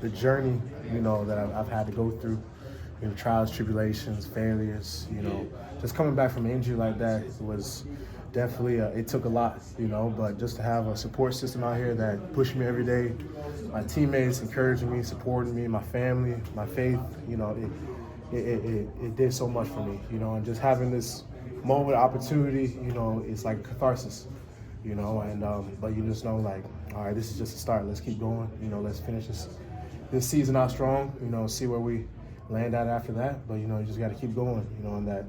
the journey, that I've had to go through, trials, tribulations, failures, just coming back from an injury like that was definitely, it took a lot, but just to have a support system out here that pushed me every day, my teammates encouraging me, supporting me, my family, my faith, it did so much for me, and just having this moment of opportunity, it's like catharsis, but you just know, like, all right, this is just a start. Let's keep going. Let's finish this season out strong. See where we land at after that. But you just got to keep going. And that,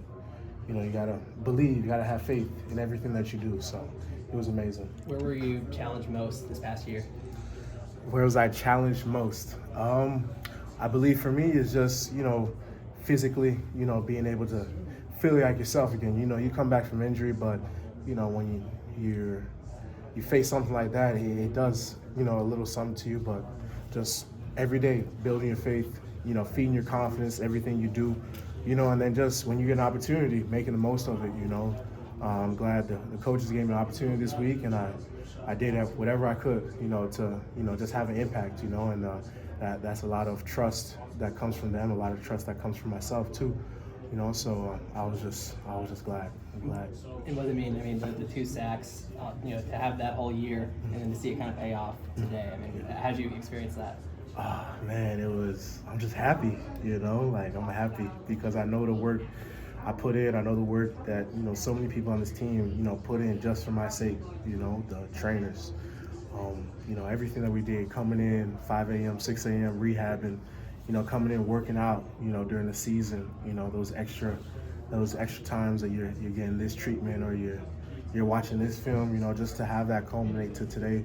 you got to believe. You got to have faith in everything that you do. So it was amazing. Where were you challenged most this past year? Where was I challenged most? I believe for me is just physically, being able to feel like yourself again. You come back from injury, but when you face something like that, it does, a little something to you, but just every day building your faith, feeding your confidence, everything you do, and then just when you get an opportunity, making the most of it, I'm glad the coaches gave me an opportunity this week, and I did whatever I could, to, just have an impact, and that's a lot of trust that comes from them, a lot of trust that comes from myself too. So I was just glad. I'm glad. And what does it mean? I mean, the 2 sacks, to have that whole year and then to see it kind of pay off today. I mean, how did you experience that? Oh, man, I'm just happy, like I'm happy because I know the work I put in. I know the work that, so many people on this team, put in just for my sake, the trainers, everything that we did, coming in 5 a.m., 6 a.m., rehabbing, coming in, working out, during the season, those extra times that you're getting this treatment or you're watching this film, just to have that culminate to today,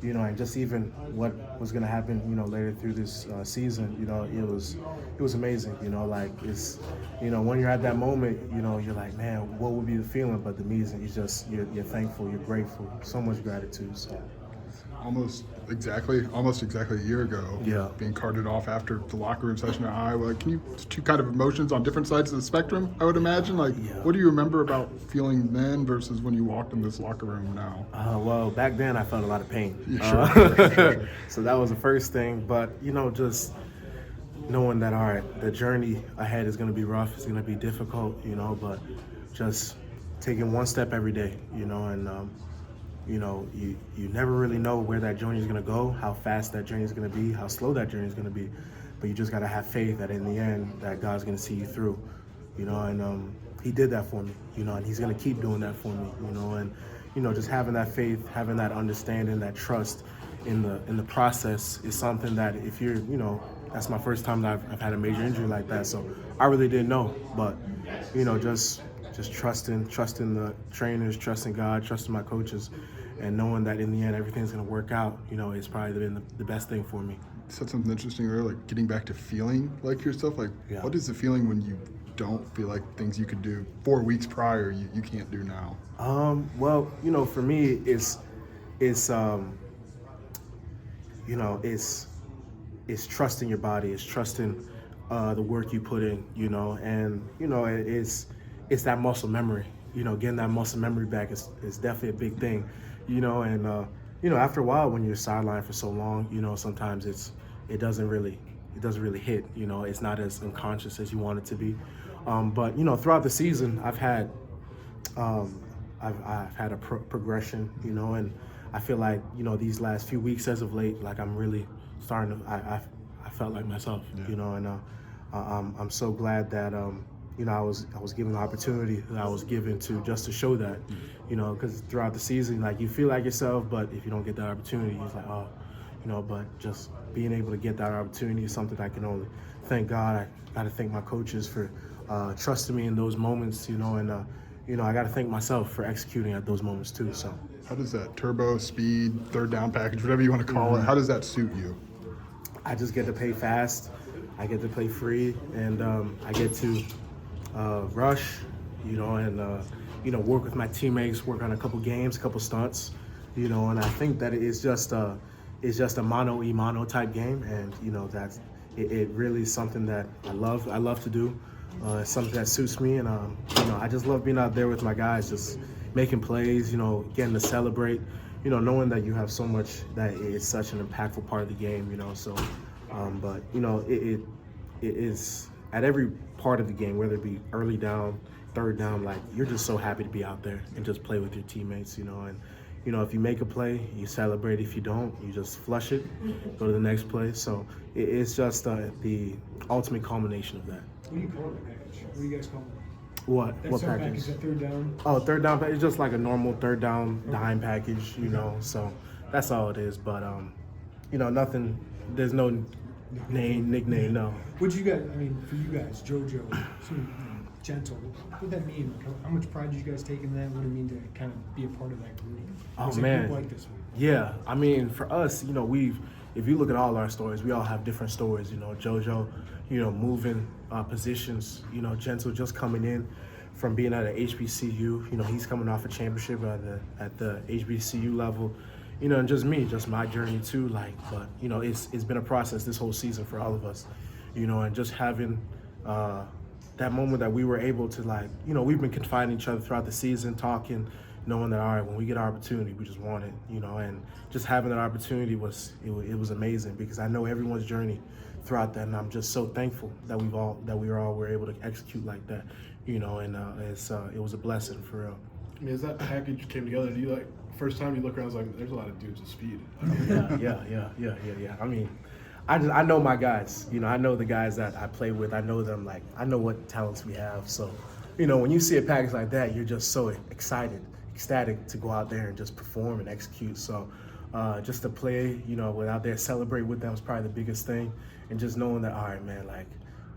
and just even what was going to happen, later through this season, it was amazing, like it's, when you're at that moment, you're like, man, what would be the feeling? But the reason is just, you're thankful, you're grateful, so much gratitude, so. Almost exactly a year ago, being carted off after the locker room session at Iowa. Can you, 2 kind of emotions on different sides of the spectrum, I would imagine? What do you remember about feeling then versus when you walked in this locker room now? Well, back then I felt a lot of pain. Sure. So that was the first thing. But, just knowing that, all right, the journey ahead is going to be rough, it's going to be difficult, but just taking one step every day, and you never really know where that journey is going to go, how fast that journey is going to be, how slow that journey is going to be. But you just got to have faith that in the end, that God's going to see you through, and he did that for me, and he's going to keep doing that for me, and, just having that faith, having that understanding, that trust in the process is something that if you're, that's my first time that I've had a major injury like that. So I really didn't know, but, just trusting the trainers, trusting God, trusting my coaches, and knowing that in the end everything's going to work out, it's probably been the best thing for me. You said something interesting earlier, like getting back to feeling like yourself. What is the feeling when you don't feel like things you could do 4 weeks prior you can't do now? Well, for me, it's trusting your body, it's trusting the work you put in, and it's that muscle memory, getting that muscle memory back is definitely a big thing, and after a while when you're sidelined for so long, sometimes it doesn't really hit, it's not as unconscious as you want it to be, but throughout the season I've had a progression, and I feel like these last few weeks as of late, like I'm really starting to I felt like myself, and I'm so glad that I was given the opportunity that I was given to show that, because throughout the season, like you feel like yourself, but if you don't get that opportunity, it's like, oh, but just being able to get that opportunity is something I can only thank God. I got to thank my coaches for trusting me in those moments, and I got to thank myself for executing at those moments too. So how does that turbo speed, third down package, whatever you want to call it, how does that suit you? I just get to play fast, I get to play free, and I get to rush, and work with my teammates, work on a couple games, a couple stunts, and I think that it's just a mano-a-mano type game, and that's it really is something that I love to do. It's something that suits me, and I just love being out there with my guys, just making plays, getting to celebrate, knowing that you have so much that is such an impactful part of the game, so But you know, it is at every part of the game, whether it be early down, third down, like you're just so happy to be out there and just play with your teammates, you know. And you know, if you make a play, you celebrate. If you don't, you just flush it, go to the next play. So it's just the ultimate culmination of that. What do you call the package? What do you guys call it? What? That What sub package? that third down? Oh, third down package. It's just like a normal third down dime package, you know. So that's all it is. But you know, nothing. There's no nickname. No. What you guys? I mean, for you guys, JoJo, so gentle. What would that mean? How much pride did you guys take in that? What would it mean to kind of be a part of that group? Oh, What's a man. group like this one? Yeah, I mean, for us, you know, if you look at all our stories, we all have different stories. You know, JoJo, you know, moving positions. You know, Gentle just coming in from being at an HBCU. You know, he's coming off a championship at the HBCU level. You know, and just me, just my journey too. Like, but you know, it's been a process this whole season for all of us. You know, and just having that moment that we were able to, like, you know, we've been confiding each other throughout the season, talking, knowing that, all right, when we get our opportunity, we just want it, you know. And just having that opportunity was amazing, because I know everyone's journey throughout that, and I'm just so thankful that we were able to execute like that, you know. And it was a blessing for real. I mean, as that package came together, do you first time you look around, I was like, there's a lot of dudes with speed. Yeah. I mean, I know my guys. You know, I know the guys that I play with. I know them. Like, I know what talents we have. So, you know, when you see a package like that, you're just so ecstatic to go out there and just perform and execute. So, just to play, you know, out there, celebrate with them was probably the biggest thing. And just knowing that, all right, man, like,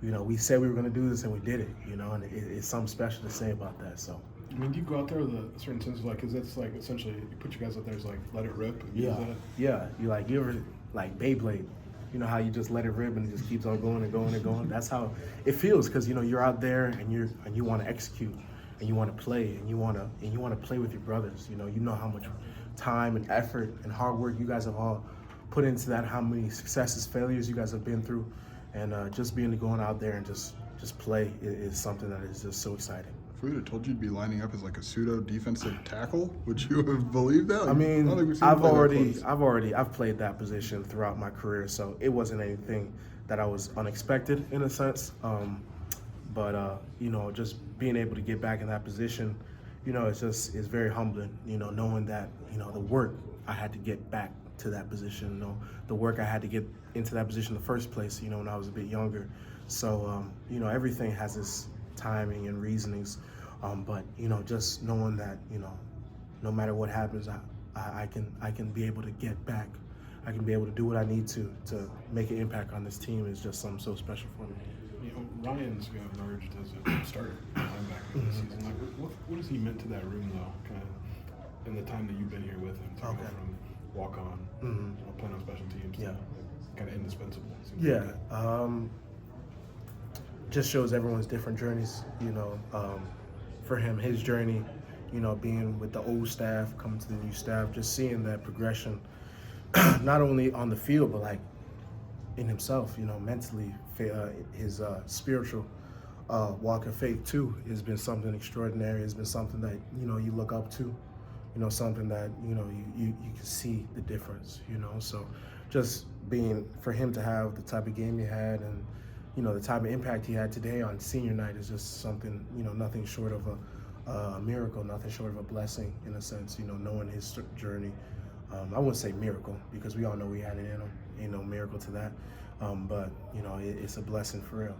you know, we said we were going to do this and we did it, you know, and it's something special to say about that. So. I mean, do you go out there with a certain sense of, like, because that's like essentially you put you guys out there as like let it rip? And Yeah. You ever like Beyblade? You know how you just let it rip and it just keeps on going and going and going. That's how it feels, because you know you're out there and you want to execute and you want to play and you want to play with your brothers. You know how much time and effort and hard work you guys have all put into that. How many successes, failures you guys have been through, and just being going out there and just play is something that is just so exciting. If we would have told you to be lining up as like a pseudo defensive tackle, would you have believed that? I mean, don't think we've seen you play that close. I've played that position throughout my career, so it wasn't anything that I was unexpected in a sense. But you know, just being able to get back in that position, you know, it's very humbling. You know, knowing that, you know, the work I had to get back to that position, you know, the work I had to get into that position in the first place, you know, when I was a bit younger. So you know, everything has its timing and reasonings, but you know, just knowing that, you know, no matter what happens, I can be able to get back. I can be able to do what I need to make an impact on this team is just something so special for me. You know, Ryan's emerged as a starter linebacker this season. Like, what has he meant to that room, though, kind of in the time that you've been here with him? To go from walk on, you know, playing on special teams, to, kind of indispensable. Just shows everyone's different journeys, you know. For him, his journey, you know, being with the old staff, coming to the new staff, just seeing that progression, not only on the field, but like in himself, you know, mentally, his spiritual walk of faith too has been something extraordinary. It's been something that, you know, you look up to, you know, something that, you know, you can see the difference, you know. So just for him to have the type of game he had, and you know, the type of impact he had today on senior night is just something, you know, nothing short of a miracle, nothing short of a blessing in a sense, you know, knowing his journey. I wouldn't say miracle, because we all know we had it in him, ain't no miracle to that. But, you know, it's a blessing for real.